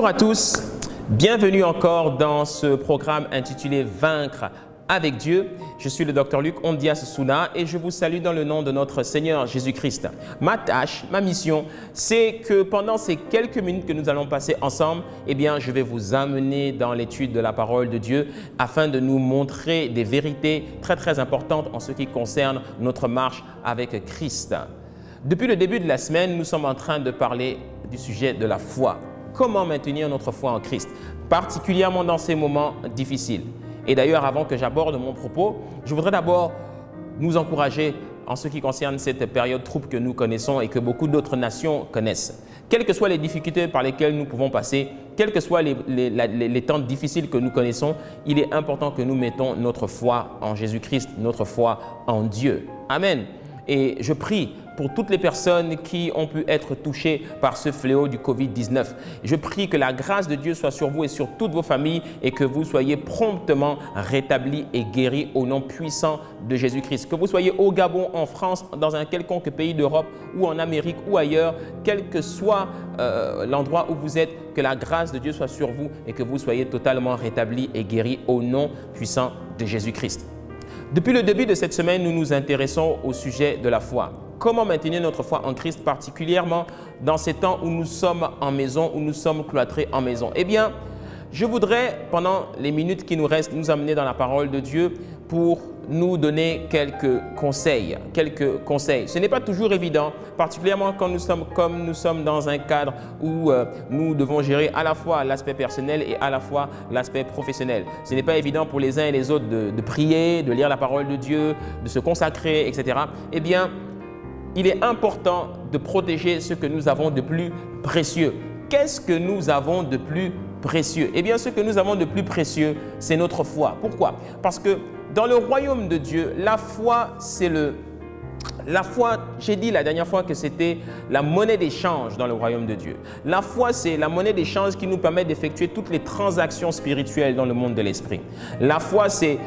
Bonjour à tous, bienvenue encore dans ce programme intitulé « Vaincre avec Dieu ». Je suis le Dr Luc Ondias Souna et je vous salue dans le nom de notre Seigneur Jésus-Christ. Ma tâche, ma mission, c'est que pendant ces quelques minutes que nous allons passer ensemble, je vais vous amener dans l'étude de la parole de Dieu afin de nous montrer des vérités très importantes en ce qui concerne notre marche avec Christ. Depuis le début de la semaine, nous sommes en train de parler du sujet de la foi. Comment maintenir notre foi en Christ, particulièrement dans ces moments difficiles. Et d'ailleurs, avant que j'aborde mon propos, je voudrais d'abord nous encourager en ce qui concerne cette période trouble que nous connaissons et que beaucoup d'autres nations connaissent. Quelles que soient les difficultés par lesquelles nous pouvons passer, quels que soient les temps difficiles que nous connaissons, il est important que nous mettons notre foi en Jésus-Christ, notre foi en Dieu. Amen. Et je prie pour toutes les personnes qui ont pu être touchées par ce fléau du Covid-19. Je prie que la grâce de Dieu soit sur vous et sur toutes vos familles et que vous soyez promptement rétablis et guéris au nom puissant de Jésus-Christ. Que vous soyez au Gabon, en France, dans un quelconque pays d'Europe ou en Amérique ou ailleurs, quel que soit l'endroit où vous êtes, que la grâce de Dieu soit sur vous et que vous soyez totalement rétablis et guéris au nom puissant de Jésus-Christ. Depuis le début de cette semaine, nous nous intéressons au sujet de la foi. Comment maintenir notre foi en Christ, particulièrement dans ces temps où nous sommes en maison, où nous sommes cloîtrés en maison? Je voudrais, pendant les minutes qui nous restent, nous amener dans la parole de Dieu pour nous donner quelques conseils. Ce n'est pas toujours évident, particulièrement quand nous sommes dans un cadre où nous devons gérer à la fois l'aspect personnel et à la fois l'aspect professionnel. Ce n'est pas évident pour les uns et les autres de prier, de lire la parole de Dieu, de se consacrer, etc. Il est important de protéger ce que nous avons de plus précieux. Qu'est-ce que nous avons de plus précieux? Ce que nous avons de plus précieux, c'est notre foi. Pourquoi? Parce que dans le royaume de Dieu, la foi, j'ai dit la dernière fois que c'était la monnaie d'échange dans le royaume de Dieu. La foi, c'est la monnaie d'échange qui nous permet d'effectuer toutes les transactions spirituelles dans le monde de l'esprit. La foi, c'est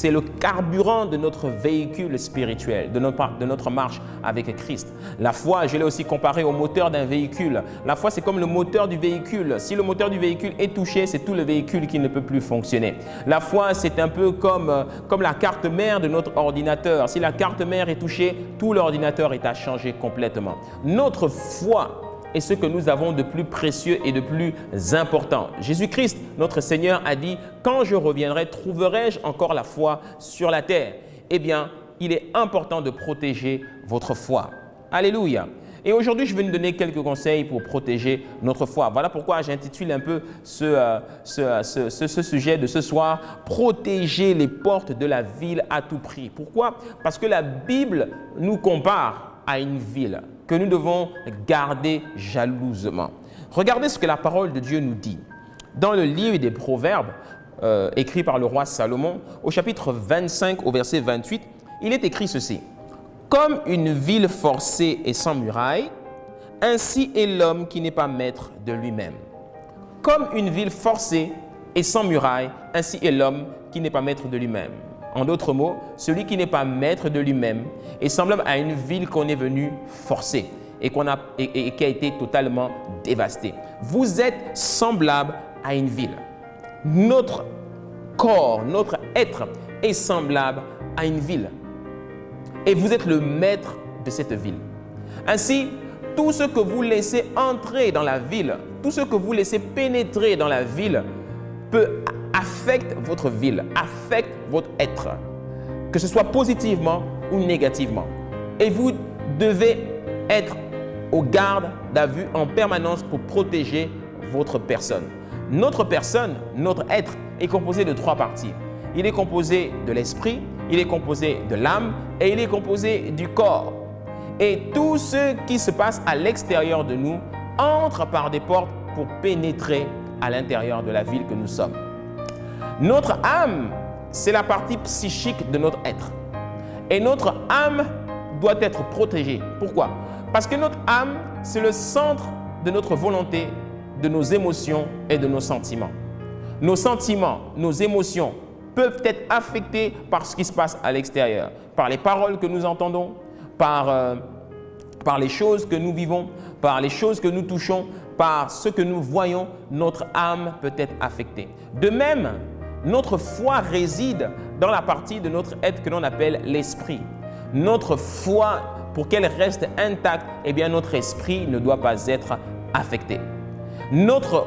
le carburant de notre véhicule spirituel, de notre marche avec Christ. La foi, je l'ai aussi comparé au moteur d'un véhicule. La foi, c'est comme le moteur du véhicule. Si le moteur du véhicule est touché, c'est tout le véhicule qui ne peut plus fonctionner. La foi, c'est un peu comme la carte mère de notre ordinateur. Si la carte mère est touchée, tout l'ordinateur est à changer complètement. Notre foi est ce que nous avons de plus précieux et de plus important. Jésus-Christ, notre Seigneur, a dit « Quand je reviendrai, trouverai-je encore la foi sur la terre ?» Il est important de protéger votre foi. Alléluia. Et aujourd'hui, je vais nous donner quelques conseils pour protéger notre foi. Voilà pourquoi j'intitule un peu ce sujet de ce soir « Protéger les portes de la ville à tout prix ». Pourquoi? Parce que la Bible nous compare à une ville que nous devons garder jalousement. Regardez ce que la parole de Dieu nous dit. Dans le livre des Proverbes, écrit par le roi Salomon, au chapitre 25, au verset 28, il est écrit ceci. Comme une ville forcée et sans muraille, ainsi est l'homme qui n'est pas maître de lui-même. Comme une ville forcée et sans muraille, ainsi est l'homme qui n'est pas maître de lui-même. En d'autres mots, celui qui n'est pas maître de lui-même est semblable à une ville qu'on est venu forcer et qui a été totalement dévastée. Vous êtes semblable à une ville. Notre corps, notre être est semblable à une ville. Et vous êtes le maître de cette ville. Ainsi, tout ce que vous laissez entrer dans la ville, tout ce que vous laissez pénétrer dans la ville peut affecter votre ville, affecte votre être, que ce soit positivement ou négativement. Et vous devez être au garde à vue en permanence pour protéger votre personne. Notre personne, notre être est composé de 3 parties. Il est composé de l'esprit, il est composé de l'âme et il est composé du corps. Et tout ce qui se passe à l'extérieur de nous entre par des portes pour pénétrer à l'intérieur de la ville que nous sommes. Notre âme, c'est la partie psychique de notre être. Et notre âme doit être protégée. Pourquoi? Parce que notre âme, c'est le centre de notre volonté, de nos émotions et de nos sentiments. Nos sentiments, nos émotions peuvent être affectés par ce qui se passe à l'extérieur, par les paroles que nous entendons, par les choses que nous vivons, par les choses que nous touchons, par ce que nous voyons, notre âme peut être affectée. De même, notre foi réside dans la partie de notre être que l'on appelle l'esprit. Notre foi, pour qu'elle reste intacte, eh bien notre esprit ne doit pas être affecté. Notre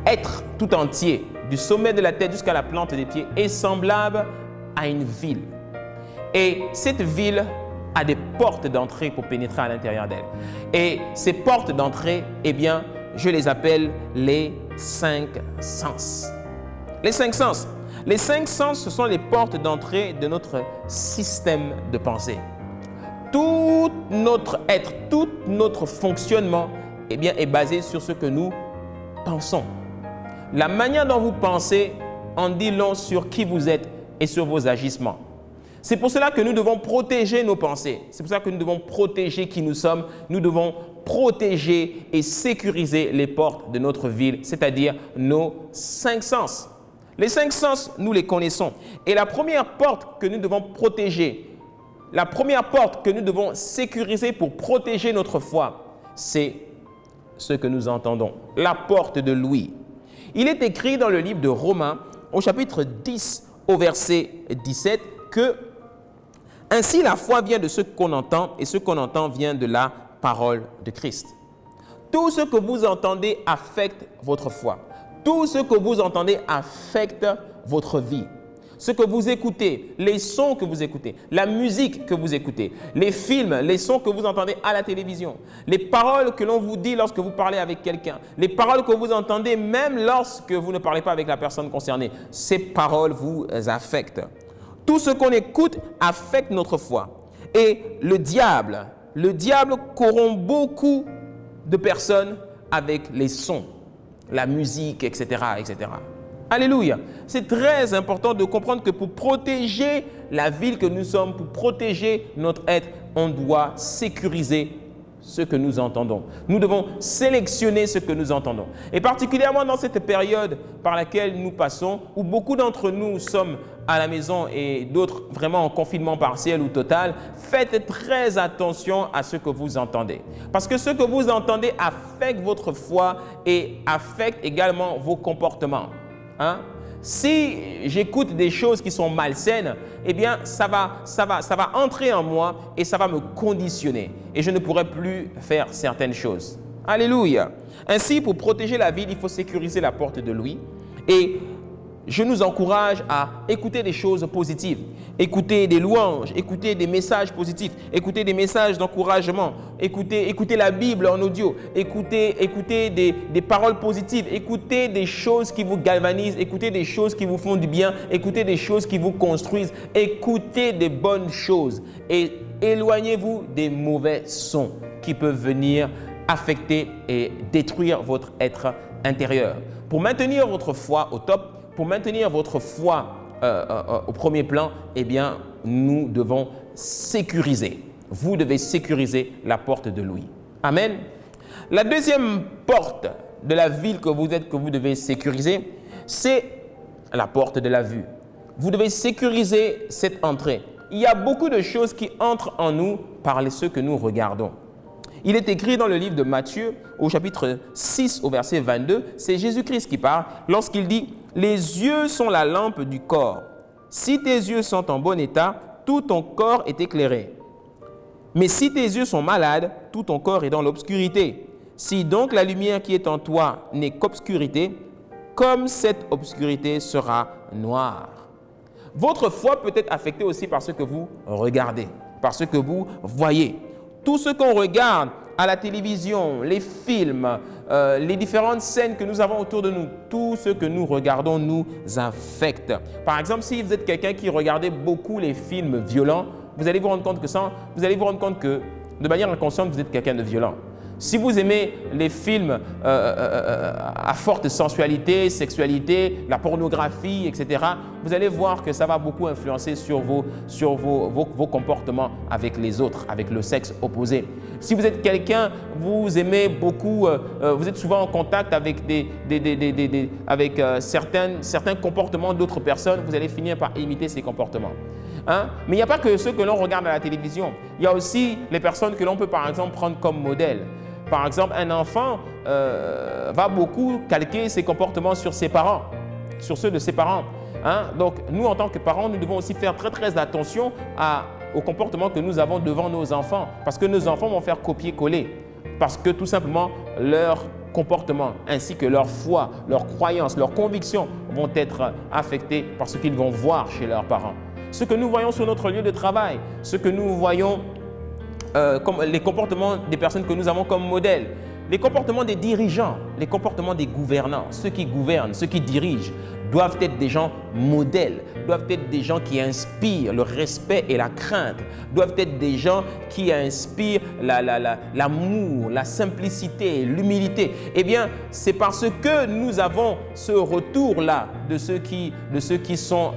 être tout entier, du sommet de la tête jusqu'à la plante des pieds, est semblable à une ville. Et cette ville a des portes d'entrée pour pénétrer à l'intérieur d'elle. Et ces portes d'entrée, eh bien, je les appelle les 5 sens. Les 5 sens. Les 5 sens, ce sont les portes d'entrée de notre système de pensée. Tout notre être, tout notre fonctionnement, eh bien, est basé sur ce que nous pensons. La manière dont vous pensez en dit long sur qui vous êtes et sur vos agissements. C'est pour cela que nous devons protéger nos pensées. C'est pour cela que nous devons protéger qui nous sommes. Nous devons protéger et sécuriser les portes de notre ville, c'est-à-dire nos 5 sens. Les 5 sens, nous les connaissons. Et la première porte que nous devons protéger, la première porte que nous devons sécuriser pour protéger notre foi, c'est ce que nous entendons, la porte de l'ouïe. Il est écrit dans le livre de Romains, au chapitre 10, au verset 17, que ainsi la foi vient de ce qu'on entend et ce qu'on entend vient de la parole de Christ. Tout ce que vous entendez affecte votre foi. Tout ce que vous entendez affecte votre vie. Ce que vous écoutez, les sons que vous écoutez, la musique que vous écoutez, les films, les sons que vous entendez à la télévision, les paroles que l'on vous dit lorsque vous parlez avec quelqu'un, les paroles que vous entendez même lorsque vous ne parlez pas avec la personne concernée, ces paroles vous affectent. Tout ce qu'on écoute affecte notre foi. Et le diable corrompt beaucoup de personnes avec les sons, la musique, etc., etc. Alléluia. C'est très important de comprendre que pour protéger la ville que nous sommes, pour protéger notre être, on doit sécuriser ce que nous entendons. Nous devons sélectionner ce que nous entendons. Et particulièrement dans cette période par laquelle nous passons, où beaucoup d'entre nous sommes à la maison et d'autres vraiment en confinement partiel ou total, faites très attention à ce que vous entendez. Parce que ce que vous entendez affecte votre foi et affecte également vos comportements. Si j'écoute des choses qui sont malsaines, eh bien, ça va entrer en moi et ça va me conditionner. Et je ne pourrai plus faire certaines choses. Alléluia. Ainsi, pour protéger la ville, il faut sécuriser la porte de l'ouïe. Et je nous encourage à écouter des choses positives, écouter des louanges, écouter des messages positifs, écouter des messages d'encouragement, écouter la Bible en audio, écouter des paroles positives, écouter des choses qui vous galvanisent, écouter des choses qui vous font du bien, écouter des choses qui vous construisent, écoutez des bonnes choses et éloignez-vous des mauvais sons qui peuvent venir affecter et détruire votre être intérieur. Pour maintenir votre foi au top, pour maintenir votre foi au premier plan, eh bien, nous devons sécuriser. Vous devez sécuriser la porte de l'ouïe. Amen. La deuxième porte de la ville que vous êtes, que vous devez sécuriser, c'est la porte de la vue. Vous devez sécuriser cette entrée. Il y a beaucoup de choses qui entrent en nous par ceux que nous regardons. Il est écrit dans le livre de Matthieu, au chapitre 6, au verset 22, c'est Jésus-Christ qui parle, lorsqu'il dit « Les yeux sont la lampe du corps. Si tes yeux sont en bon état, tout ton corps est éclairé. Mais si tes yeux sont malades, tout ton corps est dans l'obscurité. Si donc la lumière qui est en toi n'est qu'obscurité, comme cette obscurité sera noire. » Votre foi peut être affectée aussi par ce que vous regardez, par ce que vous voyez. Tout ce qu'on regarde à la télévision, les films, les différentes scènes que nous avons autour de nous, tout ce que nous regardons nous affecte. Par exemple, si vous êtes quelqu'un qui regardait beaucoup les films violents, vous allez vous rendre compte que de manière inconsciente, vous êtes quelqu'un de violent. Si vous aimez les films à forte sensualité, sexualité, la pornographie, etc., vous allez voir que ça va beaucoup influencer sur vos comportements avec les autres, avec le sexe opposé. Si vous êtes quelqu'un, vous aimez beaucoup, vous êtes souvent en contact avec, certains comportements d'autres personnes, vous allez finir par imiter ces comportements. Mais il n'y a pas que ceux que l'on regarde à la télévision. Il y a aussi les personnes que l'on peut par exemple prendre comme modèle. Par exemple, un enfant va beaucoup calquer ses comportements sur ses parents, sur ceux de ses parents. Hein? Donc, nous, en tant que parents, nous devons aussi faire très, très attention au comportement que nous avons devant nos enfants, parce que nos enfants vont faire copier-coller, parce que tout simplement, leur comportement, ainsi que leur foi, leurs croyances, leurs convictions vont être affectés par ce qu'ils vont voir chez leurs parents. Ce que nous voyons sur notre lieu de travail, ce que nous voyons comme les comportements des personnes que nous avons comme modèles, les comportements des dirigeants, les comportements des gouvernants, ceux qui gouvernent, ceux qui dirigent, doivent être des gens modèles, doivent être des gens qui inspirent le respect et la crainte, doivent être des gens qui inspirent l'amour, la simplicité, l'humilité. Eh bien, c'est parce que nous avons ce retour-là de ceux qui sont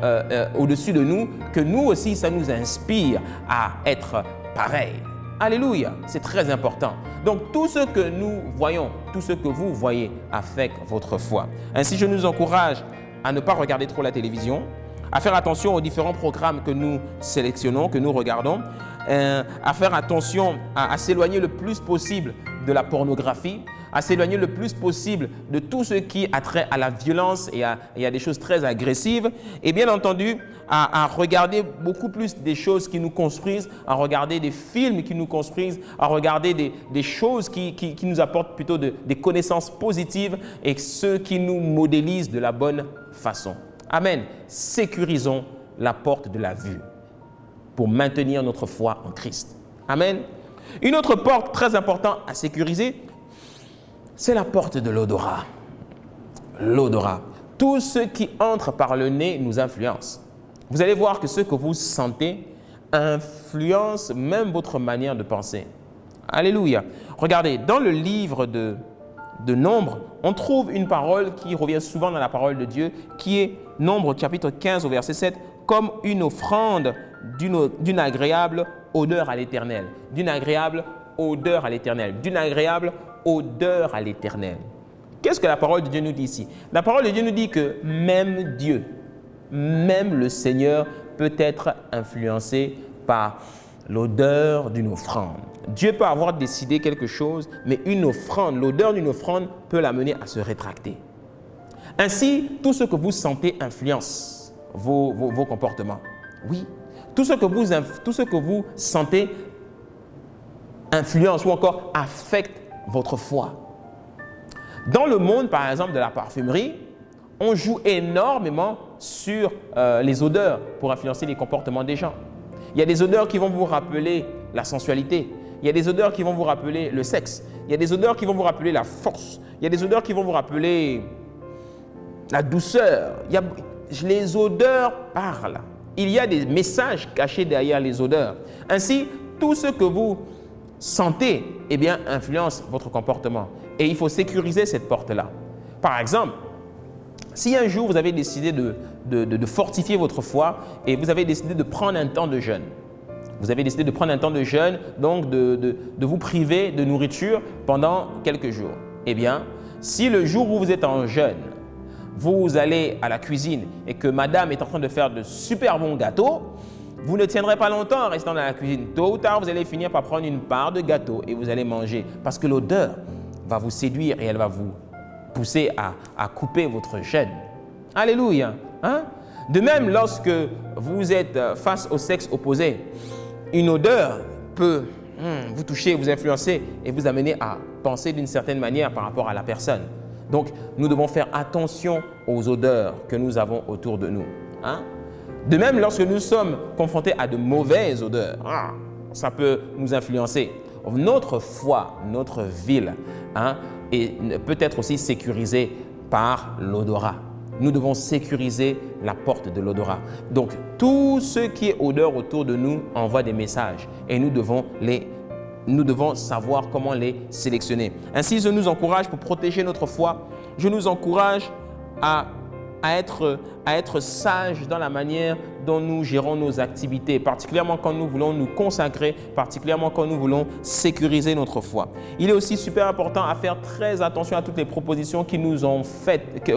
au-dessus de nous que nous aussi, ça nous inspire à être pareils. Alléluia, c'est très important. Donc, tout ce que nous voyons, tout ce que vous voyez affecte votre foi. Ainsi, je nous encourage à ne pas regarder trop la télévision, à faire attention aux différents programmes que nous sélectionnons, que nous regardons, à faire attention à s'éloigner le plus possible de la pornographie, à s'éloigner le plus possible de tout ce qui a trait à la violence et à des choses très agressives, et bien entendu à regarder beaucoup plus des choses qui nous construisent, à regarder des films qui nous construisent, à regarder des choses qui nous apportent plutôt des connaissances positives et ceux qui nous modélisent de la bonne façon. Amen. Sécurisons la porte de la vue pour maintenir notre foi en Christ. Amen. Une autre porte très importante à sécuriser, c'est la porte de l'odorat. L'odorat. Tout ce qui entre par le nez nous influence. Vous allez voir que ce que vous sentez influence même votre manière de penser. Alléluia. Regardez, dans le livre de Nombre, on trouve une parole qui revient souvent dans la parole de Dieu, qui est Nombre chapitre 15 au verset 7, comme une offrande d'une agréable odeur à l'Éternel. D'une agréable odeur à l'Éternel. D'une agréable odeur à l'Éternel. Qu'est-ce que la parole de Dieu nous dit ici? La parole de Dieu nous dit que même Dieu, même le Seigneur peut être influencé par l'odeur d'une offrande. Dieu peut avoir décidé quelque chose, mais une offrande, l'odeur d'une offrande peut l'amener à se rétracter. Ainsi, tout ce que vous sentez influence vos comportements. Oui, tout ce que vous sentez influence ou encore affecte votre foi. Dans le monde, par exemple, de la parfumerie, on joue énormément sur les odeurs pour influencer les comportements des gens. Il y a des odeurs qui vont vous rappeler la sensualité. Il y a des odeurs qui vont vous rappeler le sexe. Il y a des odeurs qui vont vous rappeler la force. Il y a des odeurs qui vont vous rappeler la douceur. Les odeurs parlent. Il y a des messages cachés derrière les odeurs. Ainsi, tout ce que vous sentez, eh bien, influence votre comportement. Et il faut sécuriser cette porte-là. Par exemple, si un jour vous avez décidé de fortifier votre foi et vous avez décidé de prendre un temps de jeûne, vous avez décidé de prendre un temps de jeûne, donc de vous priver de nourriture pendant quelques jours. Eh bien, si le jour où vous êtes en jeûne, vous allez à la cuisine et que madame est en train de faire de super bons gâteaux, vous ne tiendrez pas longtemps en restant dans la cuisine. Tôt ou tard, vous allez finir par prendre une part de gâteau et vous allez manger parce que l'odeur va vous séduire et elle va vous pousser à couper votre jeûne. Alléluia. Hein? De même, lorsque vous êtes face au sexe opposé, une odeur peut vous toucher, vous influencer et vous amener à penser d'une certaine manière par rapport à la personne. Donc, nous devons faire attention aux odeurs que nous avons autour de nous. Hein? De même, lorsque nous sommes confrontés à de mauvaises odeurs, ça peut nous influencer. Notre foi, notre ville, peut être aussi sécurisée par l'odorat. Nous devons sécuriser la porte de l'odorat. Donc, tout ce qui est odeur autour de nous envoie des messages et nous devons savoir comment les sélectionner. Ainsi, je nous encourage pour protéger notre foi, je nous encourage à être sages dans la manière dont nous gérons nos activités, particulièrement quand nous voulons nous consacrer, particulièrement quand nous voulons sécuriser notre foi. Il est aussi super important à faire très attention à toutes les propositions qui nous ont faites,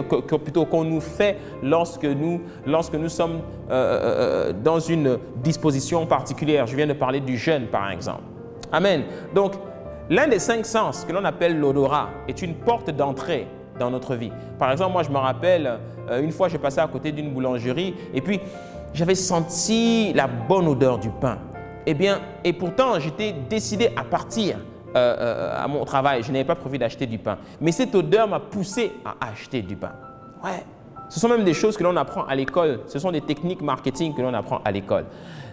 qu'on nous fait lorsque nous sommes dans une disposition particulière. Je viens de parler du jeûne, par exemple. Amen. Donc, l'un des 5 sens que l'on appelle l'odorat est une porte d'entrée dans notre vie. Par exemple, moi je me rappelle, une fois je passais à côté d'une boulangerie et puis j'avais senti la bonne odeur du pain. Et pourtant j'étais décidé à partir à mon travail. Je n'avais pas prévu d'acheter du pain. Mais cette odeur m'a poussé à acheter du pain. Ouais. Ce sont même des choses que l'on apprend à l'école. Ce sont des techniques marketing que l'on apprend à l'école.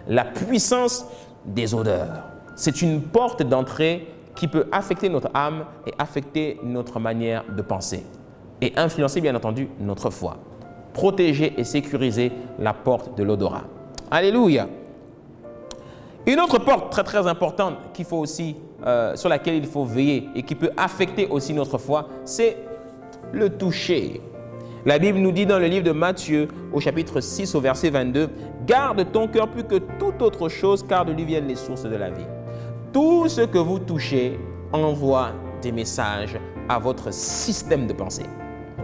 La puissance des odeurs. C'est une porte d'entrée qui peut affecter notre âme et affecter notre manière de penser. Et influencer bien entendu notre foi. Protéger et sécuriser la porte de l'odorat. Alléluia. Une autre porte très très importante qu'il faut aussi, sur laquelle il faut veiller et qui peut affecter aussi notre foi, c'est le toucher. La Bible nous dit dans le livre de Matthieu, au chapitre 6, au verset 22, « Garde ton cœur plus que toute autre chose, car de lui viennent les sources de la vie. » Tout ce que vous touchez envoie des messages à votre système de pensée.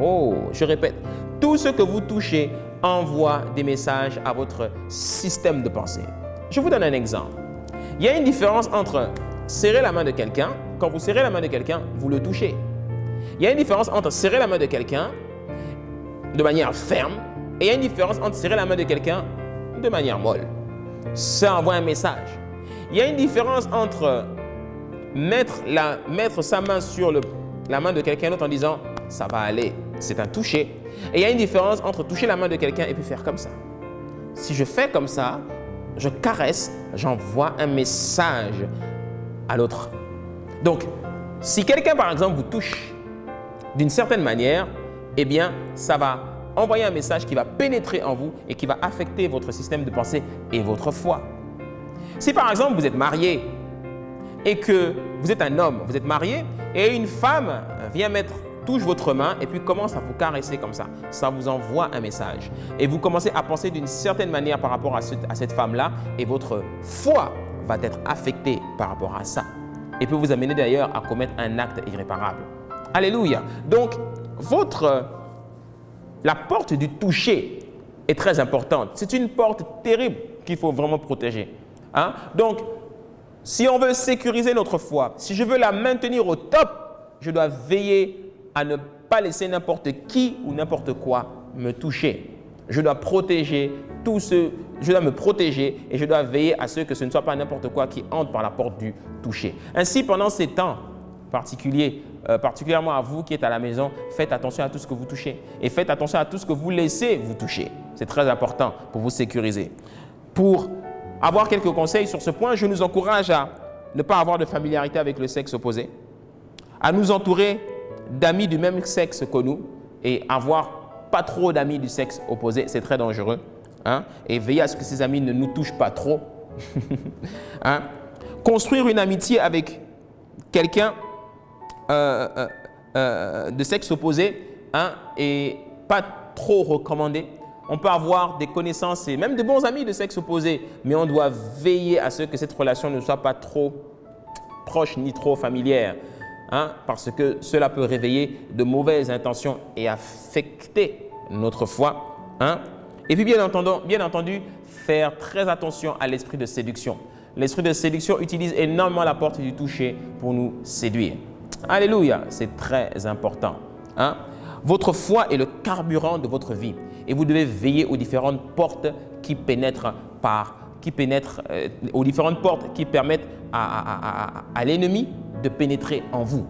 Oh, je répète, tout ce que vous touchez envoie des messages à votre système de pensée. Je vous donne un exemple. Il y a une différence entre serrer la main de quelqu'un. Quand vous serrez la main de quelqu'un, vous le touchez. Il y a une différence entre serrer la main de quelqu'un de manière ferme et il y a une différence entre serrer la main de quelqu'un de manière molle. Ça envoie un message. Il y a une différence entre mettre sa main sur la main de quelqu'un d'autre en disant « ça va aller », c'est un toucher. Et il y a une différence entre toucher la main de quelqu'un et puis faire comme ça. Si je fais comme ça, je caresse, j'envoie un message à l'autre. Donc, si quelqu'un par exemple vous touche d'une certaine manière, eh bien, ça va envoyer un message qui va pénétrer en vous et qui va affecter votre système de pensée et votre foi. Si par exemple vous êtes marié et que vous êtes un homme, vous êtes marié et une femme vient touche votre main et puis commence à vous caresser comme ça vous envoie un message. Et vous commencez à penser d'une certaine manière par rapport à cette femme-là et votre foi va être affectée par rapport à ça. Et peut vous amener d'ailleurs à commettre un acte irréparable. Alléluia. Donc, la porte du toucher est très importante. C'est une porte terrible qu'il faut vraiment protéger. Donc, si on veut sécuriser notre foi, si je veux la maintenir au top, je dois veiller à ne pas laisser n'importe qui ou n'importe quoi me toucher. Je dois me protéger et je dois veiller à ce que ce ne soit pas n'importe quoi qui entre par la porte du toucher. Ainsi, pendant ces temps particuliers, particulièrement à vous qui êtes à la maison, faites attention à tout ce que vous touchez et faites attention à tout ce que vous laissez vous toucher. C'est très important pour vous sécuriser. Pour avoir quelques conseils sur ce point, je nous encourage à ne pas avoir de familiarité avec le sexe opposé, à nous entourer d'amis du même sexe que nous et avoir pas trop d'amis du sexe opposé, c'est très dangereux. Et veiller à ce que ces amis ne nous touchent pas trop. Construire une amitié avec quelqu'un de sexe opposé et pas trop recommandé. On peut avoir des connaissances et même de bons amis de sexe opposé, mais on doit veiller à ce que cette relation ne soit pas trop proche ni trop familière, parce que cela peut réveiller de mauvaises intentions et affecter notre foi. Et puis bien entendu, faire très attention à l'esprit de séduction. L'esprit de séduction utilise énormément la porte du toucher pour nous séduire. Alléluia, c'est très important. Votre foi est le carburant de votre vie et vous devez veiller aux différentes portes qui pénètrent aux différentes portes qui permettent à l'ennemi de pénétrer en vous.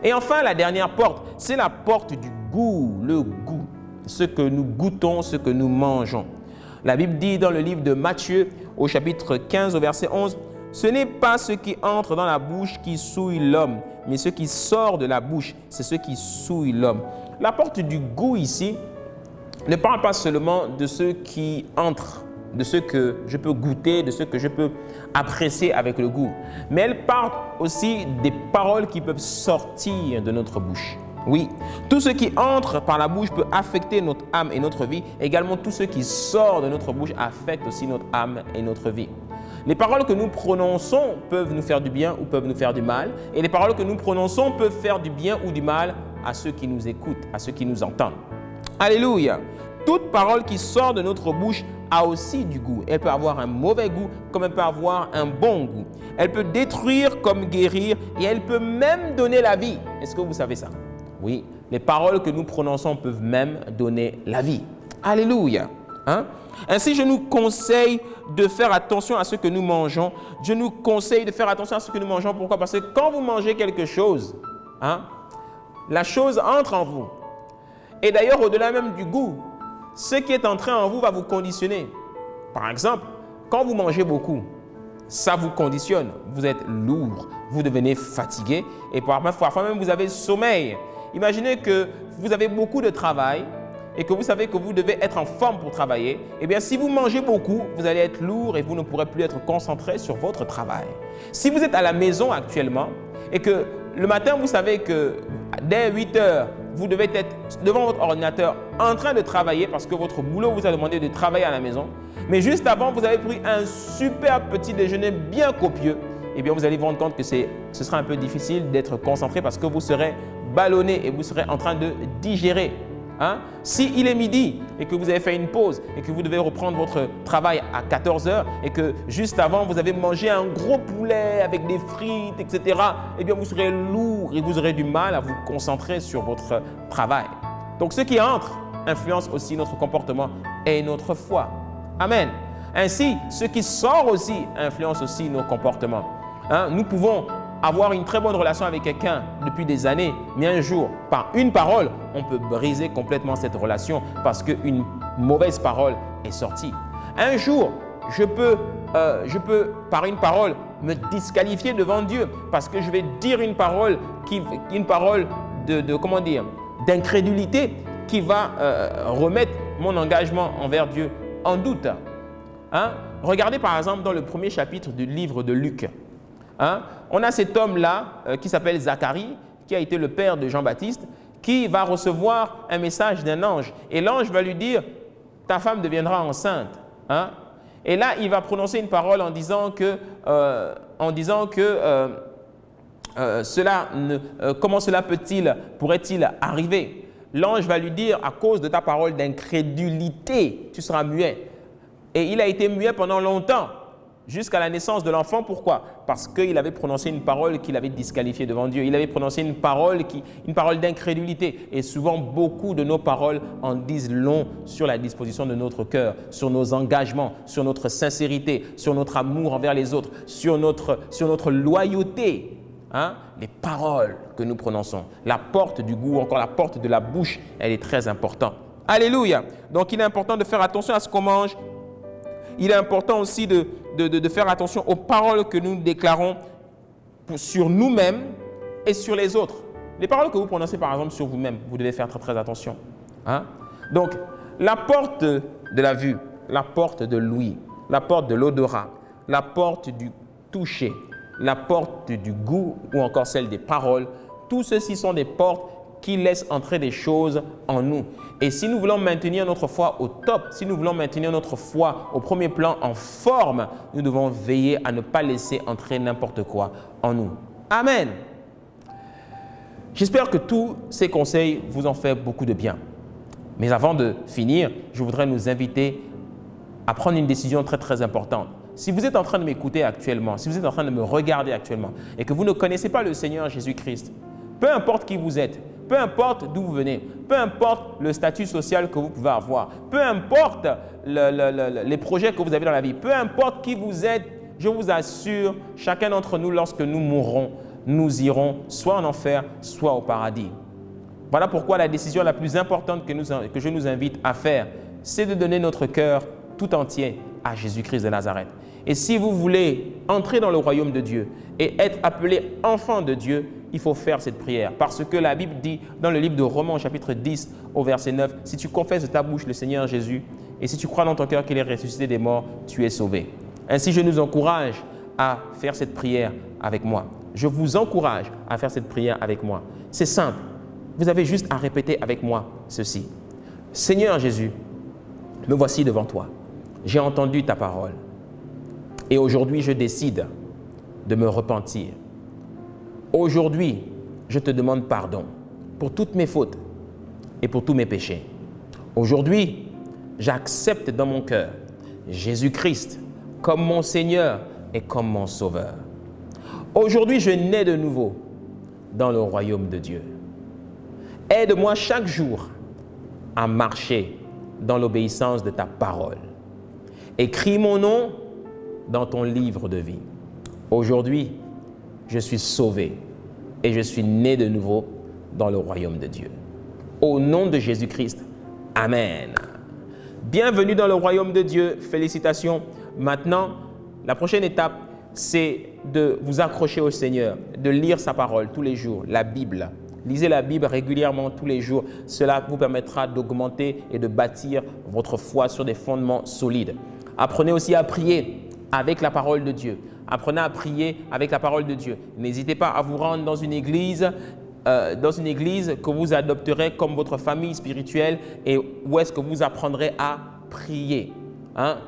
Et enfin, la dernière porte, c'est la porte du goût, le goût, ce que nous goûtons, ce que nous mangeons. La Bible dit dans le livre de Matthieu, au chapitre 15, au verset 11, « Ce n'est pas ce qui entre dans la bouche qui souille l'homme, mais ce qui sort de la bouche, c'est ce qui souille l'homme. » La porte du goût ici ne parle pas seulement de ce qui entre, de ce que je peux goûter, de ce que je peux apprécier avec le goût. Mais elle parle aussi des paroles qui peuvent sortir de notre bouche. Oui, tout ce qui entre par la bouche peut affecter notre âme et notre vie. Également, tout ce qui sort de notre bouche affecte aussi notre âme et notre vie. Les paroles que nous prononçons peuvent nous faire du bien ou peuvent nous faire du mal. Et les paroles que nous prononçons peuvent faire du bien ou du mal à ceux qui nous écoutent, à ceux qui nous entendent. Alléluia! Toute parole qui sort de notre bouche a aussi du goût. Elle peut avoir un mauvais goût comme elle peut avoir un bon goût. Elle peut détruire comme guérir et elle peut même donner la vie. Est-ce que vous savez ça? Oui, les paroles que nous prononçons peuvent même donner la vie. Alléluia. Hein? Ainsi, je nous conseille de faire attention à ce que nous mangeons. Je nous conseille de faire attention à ce que nous mangeons. Pourquoi? Parce que quand vous mangez quelque chose, hein, la chose entre en vous. Et d'ailleurs, au-delà même du goût, ce qui est entré en vous va vous conditionner. Par exemple, quand vous mangez beaucoup, ça vous conditionne. Vous êtes lourd, vous devenez fatigué et parfois même vous avez le sommeil. Imaginez que vous avez beaucoup de travail et que vous savez que vous devez être en forme pour travailler. Eh bien, si vous mangez beaucoup, vous allez être lourd et vous ne pourrez plus être concentré sur votre travail. Si vous êtes à la maison actuellement et que le matin, vous savez que dès 8 heures, vous devez être devant votre ordinateur en train de travailler parce que votre boulot vous a demandé de travailler à la maison. Mais juste avant, vous avez pris un super petit déjeuner bien copieux. Eh bien, vous allez vous rendre compte que ce sera un peu difficile d'être concentré parce que vous serez ballonné et vous serez en train de digérer. Hein? Si il est midi et que vous avez fait une pause et que vous devez reprendre votre travail à 14 heures et que juste avant, vous avez mangé un gros poulet avec des frites, etc., eh bien, vous serez lourd et vous aurez du mal à vous concentrer sur votre travail. Donc, ce qui entre influence aussi notre comportement et notre foi. Amen. Ainsi, ce qui sort aussi influence aussi nos comportements. Hein? Nous pouvons avoir une très bonne relation avec quelqu'un depuis des années, mais un jour, par une parole, on peut briser complètement cette relation parce qu'une mauvaise parole est sortie. Un jour, je peux, par une parole, me disqualifier devant Dieu parce que je vais dire une parole d'incrédulité qui va remettre mon engagement envers Dieu en doute. Hein? Regardez par exemple dans le premier chapitre du livre de Luc. Hein? On a cet homme-là qui s'appelle Zacharie, qui a été le père de Jean-Baptiste, qui va recevoir un message d'un ange. Et l'ange va lui dire, ta femme deviendra enceinte. Hein? Et là, il va prononcer une parole en disant que comment cela pourrait-il arriver? L'ange va lui dire, à cause de ta parole d'incrédulité, tu seras muet. Et il a été muet pendant longtemps, jusqu'à la naissance de l'enfant. Pourquoi? Parce qu'il avait prononcé une parole qu'il avait disqualifiée devant Dieu. Il avait prononcé une parole d'incrédulité. Et souvent, beaucoup de nos paroles en disent long sur la disposition de notre cœur, sur nos engagements, sur notre sincérité, sur notre amour envers les autres, sur notre loyauté. Hein? Les paroles que nous prononçons, la porte du goût, encore la porte de la bouche, elle est très importante. Alléluia! Donc, il est important de faire attention à ce qu'on mange. Il est important aussi de faire attention aux paroles que nous déclarons sur nous-mêmes et sur les autres. Les paroles que vous prononcez par exemple sur vous-même, vous devez faire très très attention. Hein? Donc, la porte de la vue, la porte de l'ouïe, la porte de l'odorat, la porte du toucher, la porte du goût ou encore celle des paroles, tout ceci sont des portes qui laissent entrer des choses en nous. Et si nous voulons maintenir notre foi au top, si nous voulons maintenir notre foi au premier plan en forme, nous devons veiller à ne pas laisser entrer n'importe quoi en nous. Amen. J'espère que tous ces conseils vous ont fait beaucoup de bien. Mais avant de finir, je voudrais nous inviter à prendre une décision très très importante. Si vous êtes en train de m'écouter actuellement, si vous êtes en train de me regarder actuellement et que vous ne connaissez pas le Seigneur Jésus-Christ, peu importe qui vous êtes, peu importe d'où vous venez, peu importe le statut social que vous pouvez avoir, peu importe les projets que vous avez dans la vie, peu importe qui vous êtes, je vous assure, chacun d'entre nous, lorsque nous mourrons, nous irons soit en enfer, soit au paradis. Voilà pourquoi la décision la plus importante que je nous invite à faire, c'est de donner notre cœur tout entier à Jésus-Christ de Nazareth. Et si vous voulez entrer dans le royaume de Dieu et être appelé enfant de Dieu, il faut faire cette prière. Parce que la Bible dit dans le livre de Romains chapitre 10 au verset 9, si tu confesses de ta bouche le Seigneur Jésus et si tu crois dans ton cœur qu'il est ressuscité des morts, tu es sauvé. Ainsi, je nous encourage à faire cette prière avec moi. Je vous encourage à faire cette prière avec moi. C'est simple. Vous avez juste à répéter avec moi ceci. Seigneur Jésus, me voici devant toi. J'ai entendu ta parole. Et aujourd'hui, je décide de me repentir. Aujourd'hui, je te demande pardon pour toutes mes fautes et pour tous mes péchés. Aujourd'hui, j'accepte dans mon cœur Jésus-Christ comme mon Seigneur et comme mon Sauveur. Aujourd'hui, je nais de nouveau dans le royaume de Dieu. Aide-moi chaque jour à marcher dans l'obéissance de ta parole. Écris mon nom dans ton livre de vie. Aujourd'hui, je suis sauvé et je suis né de nouveau dans le royaume de Dieu. Au nom de Jésus-Christ, Amen. Bienvenue dans le royaume de Dieu. Félicitations. Maintenant, la prochaine étape, c'est de vous accrocher au Seigneur, de lire sa parole tous les jours, la Bible. Lisez la Bible régulièrement tous les jours. Cela vous permettra d'augmenter et de bâtir votre foi sur des fondements solides. Apprenez aussi à prier avec la parole de Dieu. Apprenez à prier avec la parole de Dieu. N'hésitez pas à vous rendre dans une église que vous adopterez comme votre famille spirituelle et où est-ce que vous apprendrez à prier.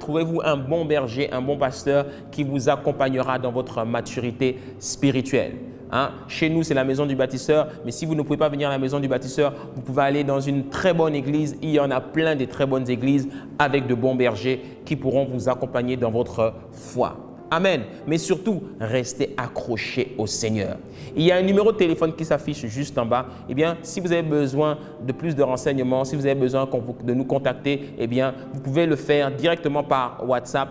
Trouvez-vous un bon berger, un bon pasteur qui vous accompagnera dans votre maturité spirituelle. Chez nous, c'est la maison du bâtisseur, mais si vous ne pouvez pas venir à la maison du bâtisseur, vous pouvez aller dans une très bonne église. Il y en a plein de très bonnes églises avec de bons bergers qui pourront vous accompagner dans votre foi. Amen. Mais surtout, restez accrochés au Seigneur. Il y a un numéro de téléphone qui s'affiche juste en bas. Eh bien, si vous avez besoin de plus de renseignements, si vous avez besoin de nous contacter, eh bien, vous pouvez le faire directement par WhatsApp.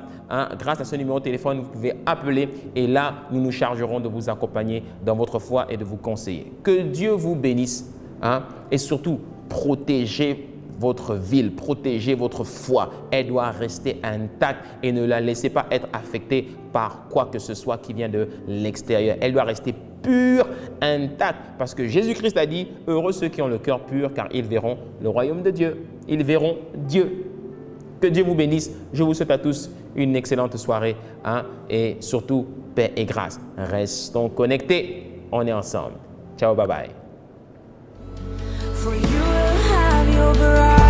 Grâce à ce numéro de téléphone, vous pouvez appeler et là, nous nous chargerons de vous accompagner dans votre foi et de vous conseiller. Que Dieu vous bénisse et surtout, protégez votre ville, protégez votre foi. Elle doit rester intacte et ne la laissez pas être affectée par quoi que ce soit qui vient de l'extérieur. Elle doit rester pure, intacte, parce que Jésus-Christ a dit « Heureux ceux qui ont le cœur pur, car ils verront le royaume de Dieu. » Ils verront Dieu. Que Dieu vous bénisse. Je vous souhaite à tous une excellente soirée et surtout paix et grâce. Restons connectés. On est ensemble. Ciao, bye bye. For you will have your bride.